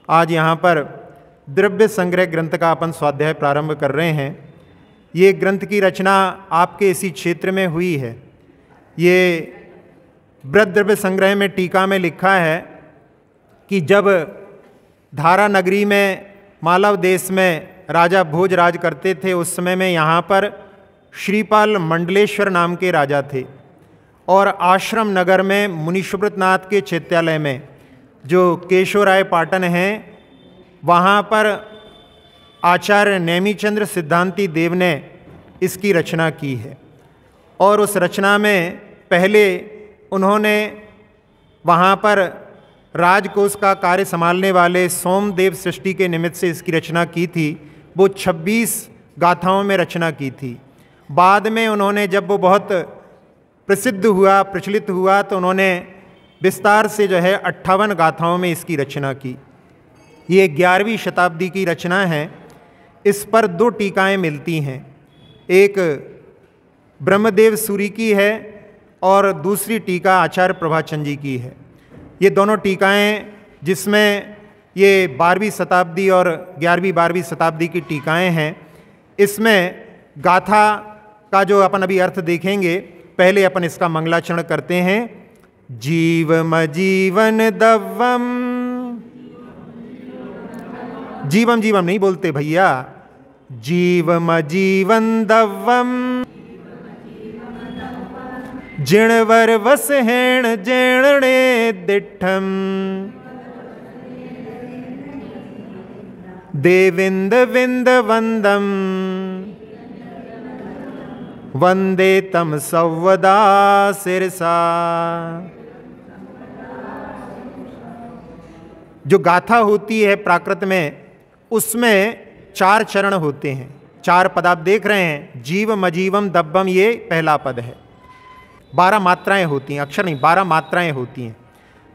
आज यहाँ पर द्रव्य संग्रह ग्रंथ का अपन स्वाध्याय प्रारंभ कर रहे हैं। ये ग्रंथ की रचना आपके इसी क्षेत्र में हुई है। ये बृहद द्रव्य संग्रह में टीका में लिखा है कि जब धारा नगरी में मालव देश में राजा भोज राज करते थे, उस समय में यहाँ पर श्रीपाल मंडलेश्वर नाम के राजा थे और आश्रम नगर में मुनि सुब्रतनाथ के चैत्यालय में जो केशवराय पाटन हैं, वहाँ पर आचार्य नेमिचंद्र सिद्धांती देव ने इसकी रचना की है। और उस रचना में पहले उन्होंने वहाँ पर राजकोष का कार्य संभालने वाले सोमदेव सृष्टि के निमित्त से इसकी रचना की थी। वो 26 गाथाओं में रचना की थी। बाद में उन्होंने जब वो बहुत प्रसिद्ध हुआ, प्रचलित हुआ, तो उन्होंने विस्तार से 58 गाथाओं में इसकी रचना की। ये 11वीं शताब्दी की रचना है। इस पर 2 टीकाएं मिलती हैं। एक ब्रह्मदेव सूरी की है और दूसरी टीका आचार्य प्रभाचंद जी की है। ये दोनों टीकाएं, जिसमें ये 12वीं शताब्दी और 11वीं-12वीं शताब्दी की टीकाएं हैं, इसमें गाथा का जो अपन अभी अर्थ देखेंगे, पहले अपन इसका मंगलाचरण करते हैं। जीवम जीवन दव्वम, जीवम जीवम नहीं बोलते भैया, जीवम जीवन दव्वम, जिणवर वस हेण जेणणे दिठम, देविंद विंद वंदम, वंदे तम सवदा सिरसा। जो गाथा होती है प्राकृत में, उसमें 4 चरण होते हैं। 4 पद आप देख रहे हैं। जीव मजीवम दब्बम, ये पहला पद है। 12 मात्राएं होती हैं, अक्षर नहीं, 12 मात्राएं होती हैं।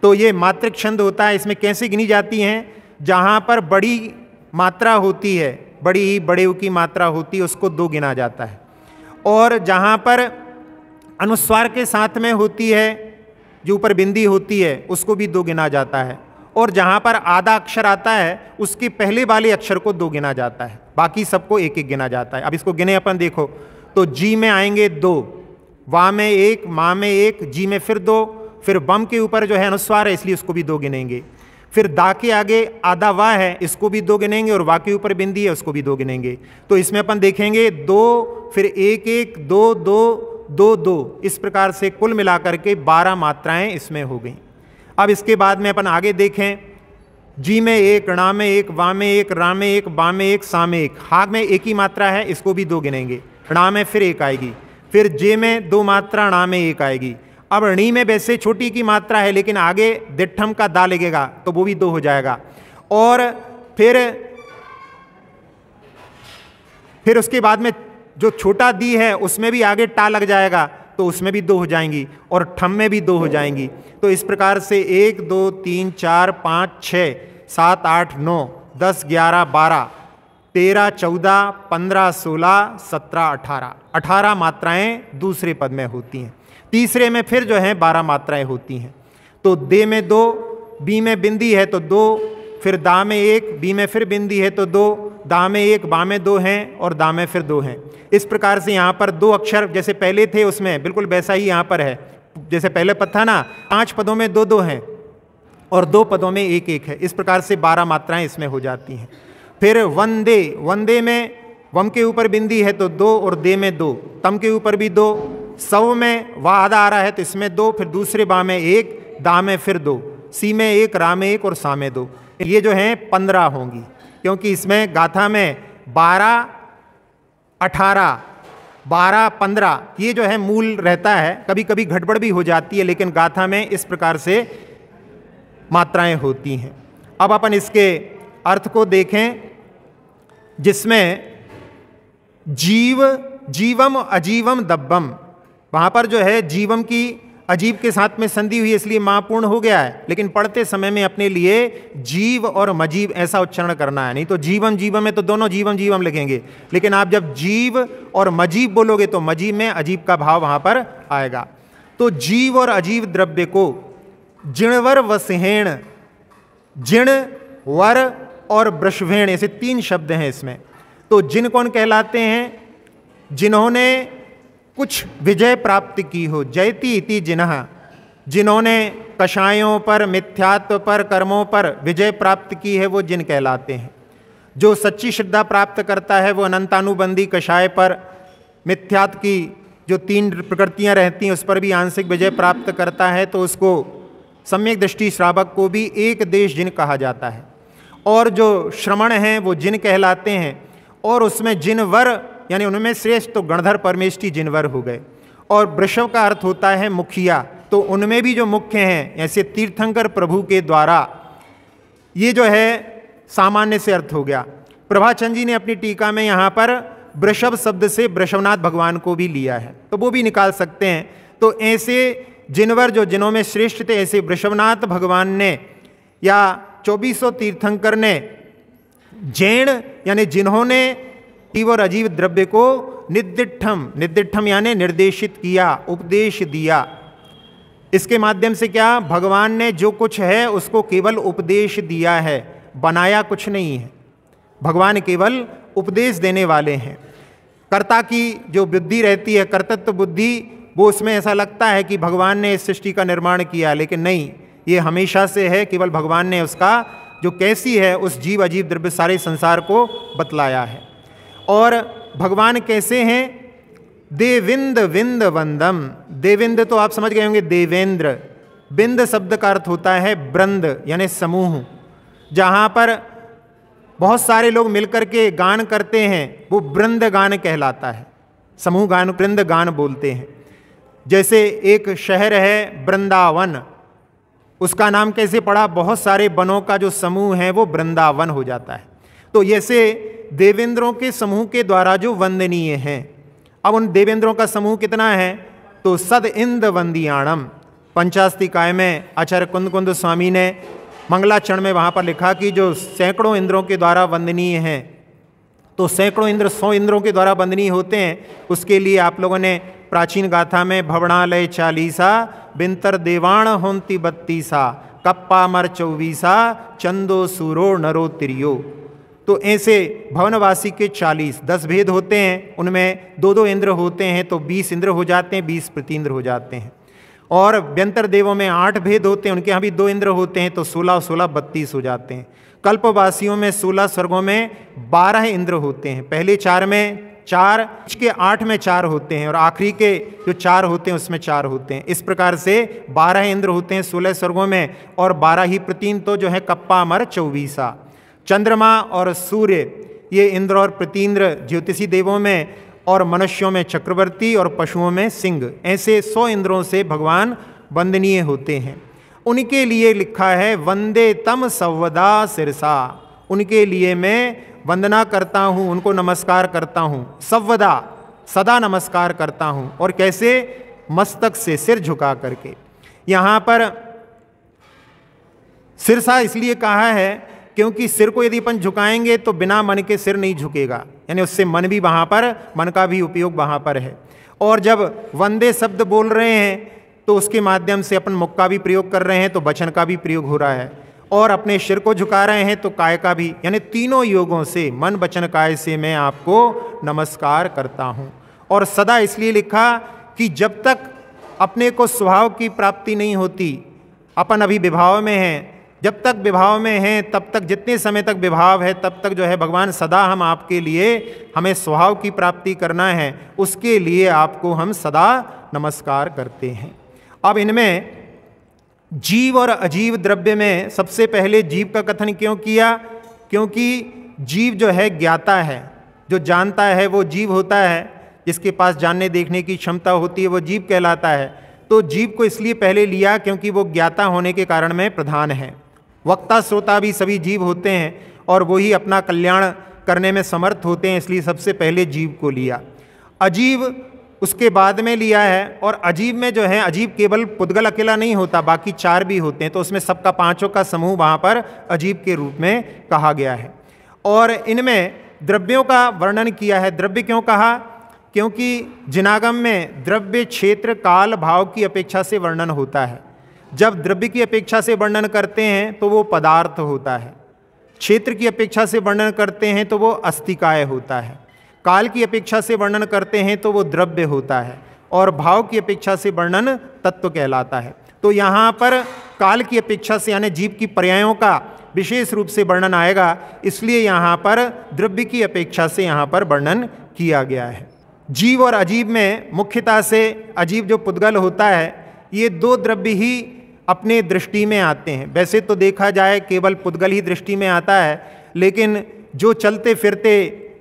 तो ये मात्रिक छंद होता है। इसमें कैसे गिनी जाती हैं? जहाँ पर बड़ी मात्रा होती है, बड़ी बड़े की मात्रा होती है, उसको 2 गिना जाता है। और जहाँ पर अनुस्वार के साथ में होती है, जो ऊपर बिंदी होती है, उसको भी 2 गिना जाता है। और जहाँ पर आधा अक्षर आता है, उसके पहले वाले अक्षर को 2 गिना जाता है। बाकी सबको 1-1 गिना जाता है। अब इसको गिने अपन देखो तो जी में आएंगे 2, वा में 1, मा में 1, जी में फिर 2, फिर बम के ऊपर जो है अनुस्वार है, इसलिए उसको भी 2 गिनेंगे। फिर दा के आगे आधा वा है, इसको भी 2 गिनेंगे, और वा के ऊपर बिंदी है, उसको भी 2 गिनेंगे। तो इसमें अपन देखेंगे 2, फिर 1-1, 2-2, 2-2, इस प्रकार से कुल मिलाकर के 12 मात्राएं इसमें हो गई। अब इसके बाद में अपन आगे देखें। जी में 1, णा में 1, वा में 1, रा में 1, बा में 1, सा में 1। हा में 1 ही मात्रा है, इसको भी 2 गिनेंगे। णा में फिर 1 आएगी। फिर जे में 2 मात्रा, णा में 1 आएगी। अब णी में वैसे छोटी की मात्रा है, लेकिन आगे दिट्ठम का दा लगेगा, तो वो भी 2 हो जाएगा। और फिर उसके बाद में जो छोटा दी है, उसमें भी आगे टा लग जाएगा, तो उसमें भी 2 हो जाएंगी, और ठम में भी 2 हो जाएंगी। तो इस प्रकार से 1, 2, 3, 4, 5, 6, 7, 8, 9, 10, 11, 12, 13, 14, 15, 16, 17, 18 मात्राएं दूसरे पद में होती हैं। तीसरे में फिर जो है 12 मात्राएं होती हैं। तो दे में 2, बी में बिंदी है तो 2, फिर दा में 1, बी में फिर बिंदी है तो 2, दा में 1, बा में 2 हैं, और दा में फिर 2 हैं। इस प्रकार से यहाँ पर 2 अक्षर जैसे पहले थे उसमें बिल्कुल वैसा ही यहाँ पर है। जैसे पहले पद था ना, 5 पदों में 2-2 हैं और 2 पदों में 1-1 है। इस प्रकार से 12 मात्राएं इसमें हो जाती हैं। फिर वंदे, वंदे में वम के ऊपर बिंदी है तो 2, और दे में 2, तम के ऊपर भी 2, सव में वा आधा आ रहा है तो इसमें 2, फिर दूसरे बा में 1, दा में फिर 2, सी में 1, रा में 1 और सा में 2। ये जो हैं 15 होंगी, क्योंकि इसमें गाथा में 12, 18, 12, 15 ये जो है मूल रहता है। कभी कभी गड़बड़ भी हो जाती है, लेकिन गाथा में इस प्रकार से मात्राएं होती हैं। अब अपन इसके अर्थ को देखें, जिसमें जीव, जीवम अजीवम दब्बम, वहाँ पर जो है जीवम की अजीब के साथ में संधि हुई, इसलिए माँ पूर्ण हो गया है। लेकिन पढ़ते समय में अपने लिए जीव और मजीब ऐसा उच्चारण करना है। नहीं तो जीवम जीवम में तो दोनों जीवम जीवम लिखेंगे, लेकिन आप जब जीव और मजीब बोलोगे तो मजीब में अजीब का भाव वहाँ पर आएगा। तो जीव और अजीव द्रव्य को जिणवर वसहेण, जिण वर और वृषभेण, ऐसे 3 शब्द हैं इसमें। तो जिन कौन कहलाते हैं? जिन्होंने कुछ विजय प्राप्त की हो, जयति इति जिन्ह, जिन्होंने कषायों पर, मिथ्यात्व पर, कर्मों पर विजय प्राप्त की है, वो जिन कहलाते हैं। जो सच्ची श्रद्धा प्राप्त करता है वो अनंतानुबंधी कषाय पर, मिथ्यात्व की जो 3 प्रकृतियां रहती हैं उस पर भी आंशिक विजय प्राप्त करता है, तो उसको सम्यक दृष्टि श्रावक को भी एक देश जिन कहा जाता है। और जो श्रमण हैं वो जिन कहलाते हैं, और उसमें जिनवर यानी उनमें श्रेष्ठ तो गणधर परमेष्टि जिनवर हो गए। और वृषभ का अर्थ होता है मुखिया, तो उनमें भी जो मुख्य हैं, ऐसे तीर्थंकर प्रभु के द्वारा, ये जो है सामान्य से अर्थ हो गया। प्रभाचंद जी ने अपनी टीका में यहाँ पर वृषभ शब्द से वृषभनाथ भगवान को भी लिया है, तो वो भी निकाल सकते हैं। तो ऐसे जिनवर जो जिनों में श्रेष्ठ थे, ऐसे वृषभनाथ भगवान ने या 2400 तीर्थंकर ने जैन यानी जिन्होंने जीव और अजीव द्रव्य को निदिठम, निदिठम यानी निर्देशित किया, उपदेश दिया। इसके माध्यम से क्या, भगवान ने जो कुछ है उसको केवल उपदेश दिया है, बनाया कुछ नहीं है। भगवान केवल उपदेश देने वाले हैं। कर्ता की जो बुद्धि रहती है, कर्तृत्व बुद्धि, वो उसमें ऐसा लगता है कि भगवान ने इस सृष्टि का निर्माण किया, लेकिन नहीं, ये हमेशा से है। केवल भगवान ने उसका जो कैसी है उस जीव अजीव द्रव्य सारे संसार को बतलाया है। और भगवान कैसे हैं? देविंद विंद वंदम। देविंद तो आप समझ गए होंगे, देवेंद्र। बिंद शब्द का अर्थ होता है वृंद यानी समूह, जहाँ पर बहुत सारे लोग मिलकर के गान करते हैं, वो वृंद गान कहलाता है। समूह गान वृंद गान बोलते हैं। जैसे एक शहर है वृंदावन, उसका नाम कैसे पड़ा? बहुत सारे वनों का जो समूह है वो वृंदावन हो जाता है। तो ऐसे देवेंद्रों के समूह के द्वारा जो वंदनीय हैं। अब उन देवेंद्रों का समूह कितना है? तो सद इंद वंदियाणम। पंचास्तिकाय में आचार्य कुंद कुंद स्वामी ने मंगलाचरण में वहाँ पर लिखा कि जो सैकड़ों इंद्रों के द्वारा वंदनीय हैं, तो सैकड़ों इंद्र 100 इंद्रों के द्वारा वंदनीय होते हैं। उसके लिए आप लोगों ने प्राचीन गाथा में भवनालय 40, बिंतर देवाण होंती 32, कप्पा मर 24, चंदो सूरो नरो तिरियो। तो ऐसे भवनवासी के 40, 10 भेद होते हैं, उनमें 2-2 इंद्र होते हैं, तो 20 इंद्र हो जाते हैं, 20 प्रतीन्द्र हो जाते हैं। और व्यंतर देवों में 8 भेद होते हैं, उनके यहाँ भी 2 इंद्र होते हैं, तो 16-16 32 हो जाते हैं। कल्पवासियों में 16 स्वर्गों में 12 इंद्र होते हैं। पहले 4 में 4, के 8 में 4 होते हैं, और आखिरी के जो 4 होते हैं उसमें 4 होते हैं। इस प्रकार से 12 इंद्र होते हैं 16 स्वर्गों में, और 12 ही प्रतीन तो जो है कप्पा मर 24। चंद्रमा और सूर्य ये इंद्र और प्रतीन्द्र ज्योतिषी देवों में, और मनुष्यों में चक्रवर्ती और पशुओं में सिंह। ऐसे 100 इंद्रों से भगवान वंदनीय होते हैं। उनके लिए लिखा है वंदे तम सवदा सिरसा। उनके लिए मैं वंदना करता हूँ, उनको नमस्कार करता हूँ, सवदा सदा नमस्कार करता हूँ। और कैसे? मस्तक से, सिर झुका करके। यहाँ पर सिरसा इसलिए कहा है क्योंकि सिर को यदि अपन झुकाएंगे तो बिना मन के सिर नहीं झुकेगा, यानी उससे मन भी वहाँ पर, मन का भी उपयोग वहाँ पर है। और जब वंदे शब्द बोल रहे हैं तो उसके माध्यम से अपन मुख का भी प्रयोग कर रहे हैं, तो वचन का भी प्रयोग हो रहा है, और अपने सिर को झुका रहे हैं तो काय का भी, यानी तीनों योगों से, मन वचन काय से मैं आपको नमस्कार करता हूँ। और सदा इसलिए लिखा कि जब तक अपने को स्वभाव की प्राप्ति नहीं होती, अपन अभी विभाव में हैं, जब तक विभाव में हैं तब तक, जितने समय तक विभाव है तब तक जो है भगवान सदा हम आपके लिए, हमें स्वभाव की प्राप्ति करना है, उसके लिए आपको हम सदा नमस्कार करते हैं। अब इनमें जीव और अजीव द्रव्य में सबसे पहले जीव का कथन क्यों किया? क्योंकि जीव जो है ज्ञाता है, जो जानता है वो जीव होता है, जिसके पास जानने देखने की क्षमता होती है वो जीव कहलाता है। तो जीव को इसलिए पहले लिया क्योंकि वो ज्ञाता होने के कारण में प्रधान है। वक्ता श्रोता भी सभी जीव होते हैं, और वही अपना कल्याण करने में समर्थ होते हैं, इसलिए सबसे पहले जीव को लिया। अजीव उसके बाद में लिया है। और अजीब में जो है, अजीब केवल पुद्गल अकेला नहीं होता, बाकी 4 भी होते हैं, तो उसमें सबका 5 का समूह वहाँ पर अजीब के रूप में कहा गया है। और इनमें द्रव्यों का वर्णन किया है। द्रव्य क्यों कहा? क्योंकि जिनागम में द्रव्य क्षेत्र काल भाव की अपेक्षा से वर्णन होता है। जब द्रव्य की अपेक्षा से वर्णन करते हैं तो वो पदार्थ होता है, क्षेत्र की अपेक्षा से वर्णन करते हैं तो वो अस्तिकाय होता है, काल की अपेक्षा से वर्णन करते हैं तो वो द्रव्य होता है, और भाव की अपेक्षा से वर्णन तत्व कहलाता है। तो यहाँ पर काल की अपेक्षा से यानी जीव की पर्यायों का विशेष रूप से वर्णन आएगा, इसलिए यहाँ पर द्रव्य की अपेक्षा से यहाँ पर वर्णन किया गया है। जीव और अजीव में मुख्यतः से अजीव जो पुद्गल होता है, ये दो द्रव्य ही अपने दृष्टि में आते हैं। वैसे तो देखा जाए केवल पुद्गल ही दृष्टि में आता है, लेकिन जो चलते फिरते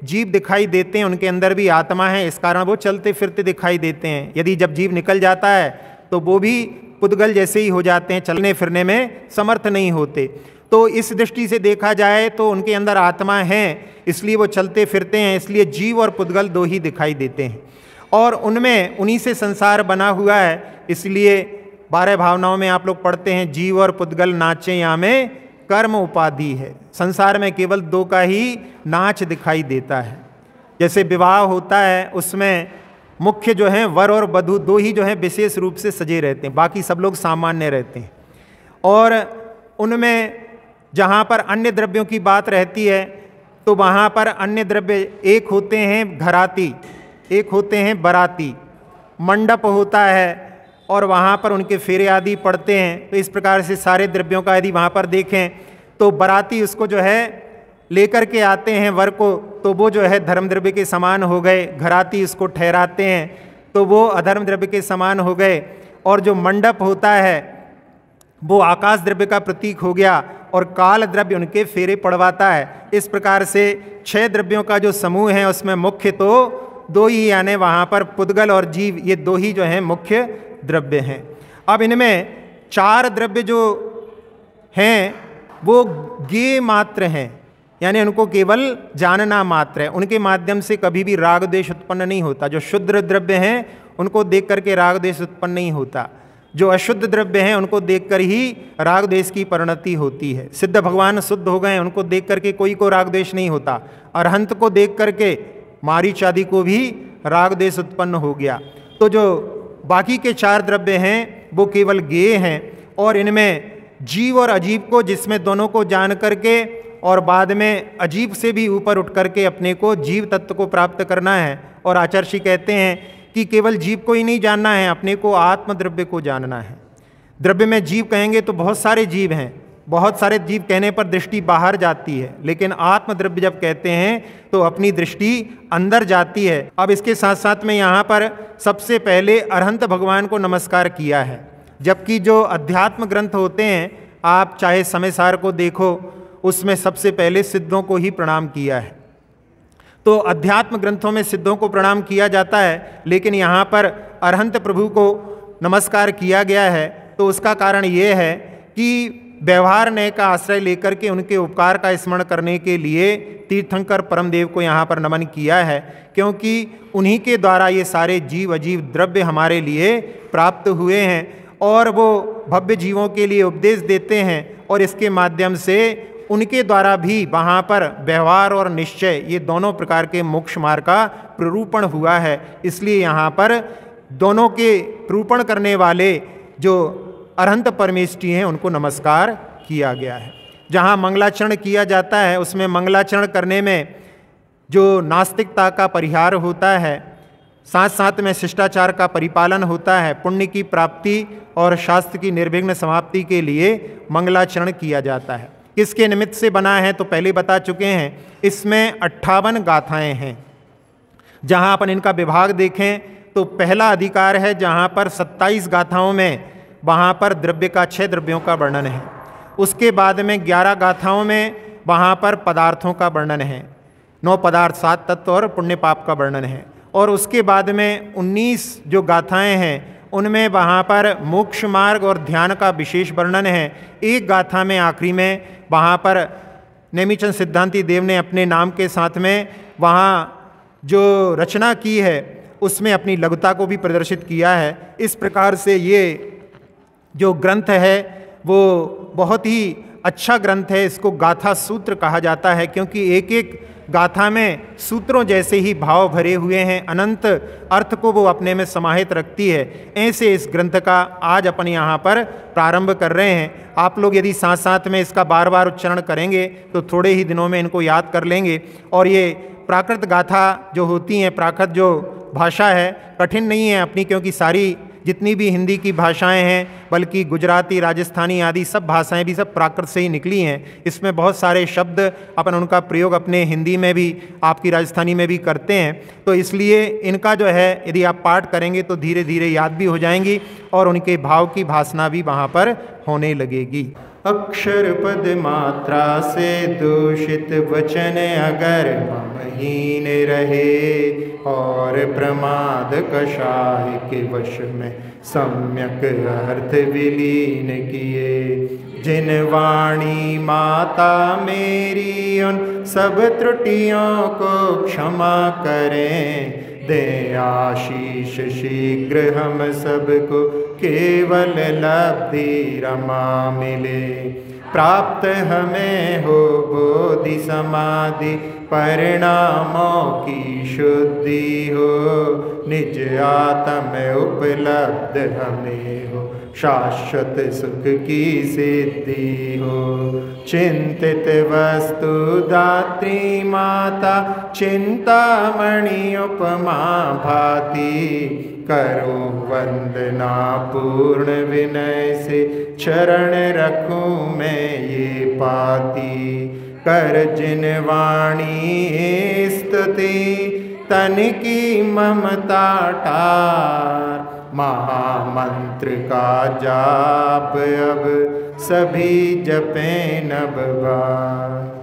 जीव दिखाई देते हैं उनके अंदर भी आत्मा है, इस कारण वो चलते फिरते दिखाई देते हैं। यदि जब जीव निकल जाता है तो वो भी पुद्गल जैसे ही हो जाते हैं, चलने फिरने में समर्थ नहीं होते। तो इस दृष्टि से देखा जाए तो उनके अंदर आत्मा है, इसलिए वो चलते फिरते हैं, इसलिए जीव और पुद्गल दो ही दिखाई देते हैं, और उनमें उन्हीं से संसार बना हुआ है। इसलिए 12 भावनाओं में आप लोग पढ़ते हैं, जीव और पुद्गल नाचे यहाँ में कर्म उपाधि है। संसार में केवल दो का ही नाच दिखाई देता है। जैसे विवाह होता है, उसमें मुख्य जो है वर और वधू दो ही जो है विशेष रूप से सजे रहते हैं, बाकी सब लोग सामान्य रहते हैं। और उनमें जहाँ पर अन्य द्रव्यों की बात रहती है तो वहाँ पर अन्य द्रव्य एक होते हैं घराती, एक होते हैं बराती, मंडप होता है और वहाँ पर उनके फेरे आदि पड़ते हैं। तो इस प्रकार से सारे द्रव्यों का यदि वहाँ पर देखें तो बराती उसको जो है लेकर के आते हैं वर को, तो वो जो है धर्म द्रव्य के समान हो गए। घराती उसको ठहराते हैं तो वो अधर्म द्रव्य के समान हो गए। और जो मंडप होता है वो आकाश द्रव्य का प्रतीक हो गया, और काल द्रव्य उनके फेरे पड़वाता है। इस प्रकार से 6 द्रव्यों का जो समूह है उसमें मुख्य तो दो ही, यानी वहाँ पर पुद्गल और जीव, ये दो ही जो हैं मुख्य द्रव्य हैं। अब इनमें 4 द्रव्य जो हैं वो ज्ञेय मात्र हैं, यानी उनको केवल जानना मात्र है। उनके माध्यम से कभी भी राग द्वेष उत्पन्न नहीं होता। जो शुद्ध द्रव्य हैं उनको देख करके राग द्वेष उत्पन्न नहीं होता, जो अशुद्ध द्रव्य हैं उनको देखकर ही राग द्वेष की परिणति होती है। सिद्ध भगवान शुद्ध हो गए, उनको देख करके कोई को राग द्वेष नहीं होता। अरहंत को देख करके मारीच आदि को भी राग द्वेष उत्पन्न हो गया। तो जो बाकी के 4 द्रव्य हैं वो केवल ज्ञेय हैं, और इनमें जीव और अजीव को, जिसमें दोनों को जान करके और बाद में अजीव से भी ऊपर उठ करके अपने को जीव तत्व को प्राप्त करना है। और आचार्य कहते हैं कि केवल जीव को ही नहीं जानना है, अपने को आत्म द्रव्य को जानना है। द्रव्य में जीव कहेंगे तो बहुत सारे जीव हैं, बहुत सारे जीव कहने पर दृष्टि बाहर जाती है, लेकिन आत्म द्रव्य जब कहते हैं तो अपनी दृष्टि अंदर जाती है। अब इसके साथ साथ में यहाँ पर सबसे पहले अरहंत भगवान को नमस्कार किया है, जबकि जो अध्यात्म ग्रंथ होते हैं, आप चाहे समयसार को देखो, उसमें सबसे पहले सिद्धों को ही प्रणाम किया है। तो अध्यात्म ग्रंथों में सिद्धों को प्रणाम किया जाता है, लेकिन यहाँ पर अरहंत प्रभु को नमस्कार किया गया है। तो उसका कारण ये है कि व्यवहार न्याय का आश्रय लेकर के उनके उपकार का स्मरण करने के लिए तीर्थंकर परमदेव को यहाँ पर नमन किया है, क्योंकि उन्हीं के द्वारा ये सारे जीव अजीव द्रव्य हमारे लिए प्राप्त हुए हैं, और वो भव्य जीवों के लिए उपदेश देते हैं, और इसके माध्यम से उनके द्वारा भी वहाँ पर व्यवहार और निश्चय, ये दोनों प्रकार के मोक्ष मार्ग का प्ररूपण हुआ है। इसलिए यहाँ पर दोनों के प्ररूपण करने वाले जो अरहंत परमेष्ठी हैं उनको नमस्कार किया गया है। जहाँ मंगलाचरण किया जाता है उसमें मंगलाचरण करने में जो नास्तिकता का परिहार होता है, साथ साथ में शिष्टाचार का परिपालन होता है, पुण्य की प्राप्ति और शास्त्र की निर्विघ्न समाप्ति के लिए मंगलाचरण किया जाता है। किसके निमित्त से बना है तो पहले बता चुके हैं। इसमें 58 गाथाएं हैं। जहाँ अपन इनका विभाग देखें तो पहला अधिकार है जहाँ पर 27 गाथाओं में वहाँ पर द्रव्य का 6 द्रव्यों का वर्णन है। उसके बाद में 11 गाथाओं में वहाँ पर पदार्थों का वर्णन है, 9 पदार्थ, 7 तत्व और पुण्य पाप का वर्णन है। और उसके बाद में 19 जो गाथाएं हैं उनमें वहाँ पर मोक्ष मार्ग और ध्यान का विशेष वर्णन है। एक गाथा में आखिरी में वहाँ पर नेमिचंद सिद्धांती देव ने अपने नाम के साथ में वहाँ जो रचना की है उसमें अपनी लघुता को भी प्रदर्शित किया है। इस प्रकार से ये जो ग्रंथ है वो बहुत ही अच्छा ग्रंथ है। इसको गाथा सूत्र कहा जाता है, क्योंकि एक एक गाथा में सूत्रों जैसे ही भाव भरे हुए हैं, अनंत अर्थ को वो अपने में समाहित रखती है। ऐसे इस ग्रंथ का आज अपन यहाँ पर प्रारंभ कर रहे हैं। आप लोग यदि साथ साथ में इसका बार बार उच्चारण करेंगे तो थोड़े ही दिनों में इनको याद कर लेंगे। और ये प्राकृत गाथा जो होती हैं, प्राकृत जो भाषा है, कठिन नहीं है अपनी, क्योंकि सारी जितनी भी हिंदी की भाषाएं हैं, बल्कि गुजराती, राजस्थानी आदि सब भाषाएं भी सब प्राकृत से ही निकली हैं। इसमें बहुत सारे शब्द अपन उनका प्रयोग अपने हिंदी में भी, आपकी राजस्थानी में भी करते हैं। तो इसलिए इनका जो है यदि आप पाठ करेंगे तो धीरे धीरे याद भी हो जाएंगी और उनके भाव की भासना भी वहाँ पर होने लगेगी। अक्षर पद मात्रा से दूषित वचन अगर ममहीन रहे और प्रमाद कषाय के वश में सम्यक अर्थ विलीन किए, जिन वाणी माता मेरी उन सब त्रुटियों को क्षमा करें, दे आशीष शीघ्र हम सबको केवल लब्धि रमा मिले, प्राप्त हमें हो बोधि समाधि परिणामों की शुद्धि हो, निज आत्म उपलब्ध हमें हो, शाश्वत सुख की सिद्धि हो। चिंतित वस्तु दात्री माता चिंतामणि उपमा भाति, करो वंदना पूर्ण विनय से चरण रखूं मैं ये पाती, कर जिन वाणी स्तुति तन की ममता टार, महामंत्र का जाप अब सभी जपें नव बार।